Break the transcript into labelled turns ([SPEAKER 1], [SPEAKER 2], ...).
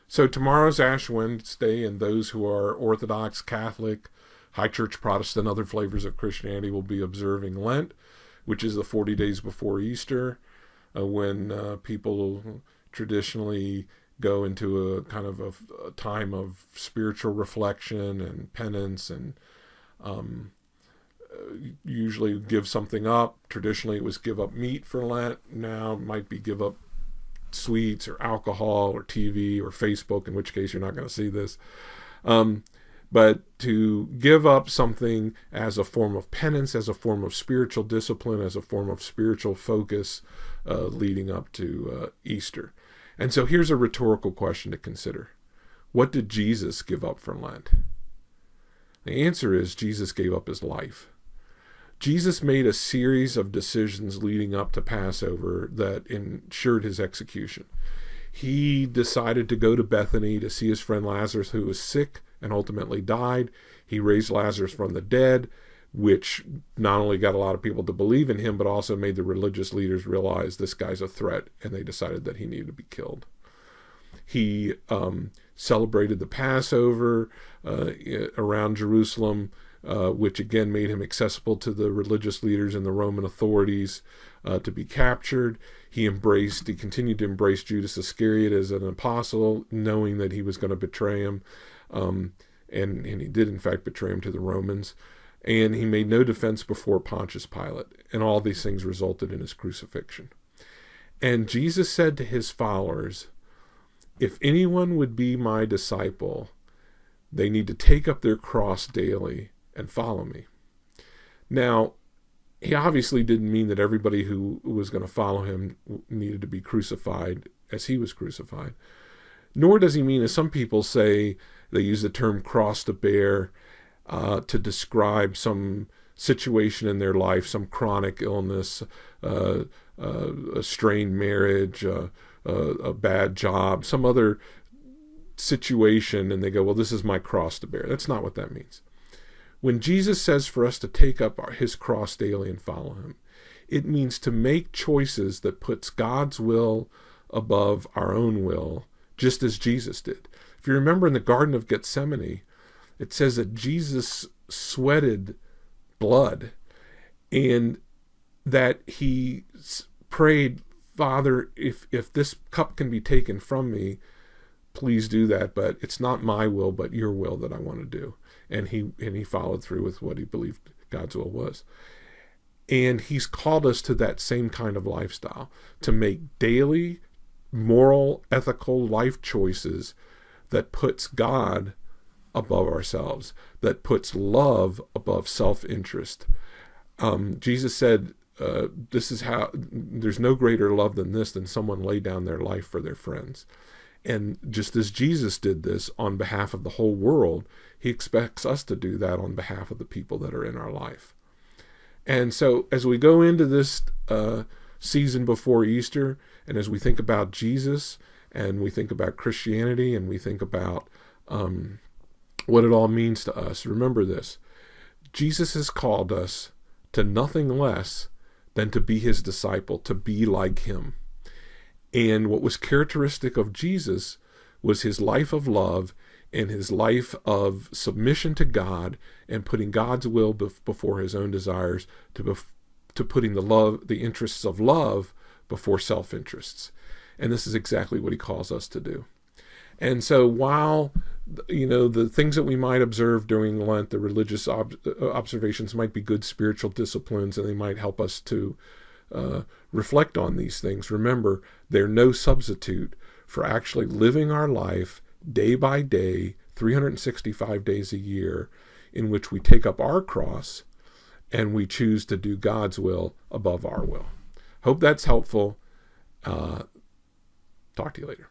[SPEAKER 1] So tomorrow's Ash Wednesday, and those who are Orthodox, Catholic, High Church Protestant, other flavors of Christianity will be observing Lent, which is the 40 days before Easter, when people traditionally go into a kind of a time of spiritual reflection and penance, and usually give something up. Traditionally it was give up meat for Lent. Now it might be give up sweets or alcohol or TV or Facebook, in which case you're not going to see this. But to give up something as a form of penance, as a form of spiritual discipline, as a form of spiritual focus leading up to Easter. And so here's a rhetorical question to consider. What did Jesus give up for Lent? The answer is Jesus gave up his life. Jesus made a series of decisions leading up to Passover that ensured his execution. He decided to go to Bethany to see his friend Lazarus, who was sick and ultimately died. He raised Lazarus from the dead, which not only got a lot of people to believe in him, but also made the religious leaders realize this guy's a threat, and they decided that he needed to be killed. He celebrated the Passover around Jerusalem, which again made him accessible to the religious leaders and the Roman authorities to be captured. He continued to embrace Judas Iscariot as an apostle, knowing that he was going to betray him. And he did in fact betray him to the Romans. And he made no defense before Pontius Pilate. And all these things resulted in his crucifixion. And Jesus said to his followers, if anyone would be my disciple, they need to take up their cross daily and follow me. Now, he obviously didn't mean that everybody who was going to follow him needed to be crucified as he was crucified. Nor does he mean, as some people say, they use the term cross to bear to describe some situation in their life, some chronic illness, a strained marriage, a bad job, some other situation, and they go, well, this is my cross to bear. That's not what that means. When Jesus says for us to take up his cross daily and follow him, it means to make choices that puts God's will above our own will, just as Jesus did. If you remember in the Garden of Gethsemane, it says that Jesus sweated blood and that he prayed, Father, if this cup can be taken from me, please do that, but it's not my will, but your will that I want to do. And he followed through with what he believed God's will was. And he's called us to that same kind of lifestyle, to make daily, moral, ethical life choices that puts God above ourselves, that puts love above self-interest. Jesus said, this is how, there's no greater love than this, than someone lay down their life for their friends. And just as Jesus did this on behalf of the whole world, he expects us to do that on behalf of the people that are in our life. And so as we go into this season before Easter, and as we think about Jesus, and we think about Christianity, and we think about what it all means to us, remember this. Jesus has called us to nothing less than to be his disciple, to be like him. And what was characteristic of Jesus was his life of love and his life of submission to God and putting God's will before his own desires, to putting the interests of love before self-interests. And this is exactly what he calls us to do. And so while, the things that we might observe during Lent, the religious observations might be good spiritual disciplines, and they might help us to reflect on these things. Remember, they're no substitute for actually living our life day by day, 365 days a year, in which we take up our cross and we choose to do God's will above our will. Hope that's helpful. Talk to you later.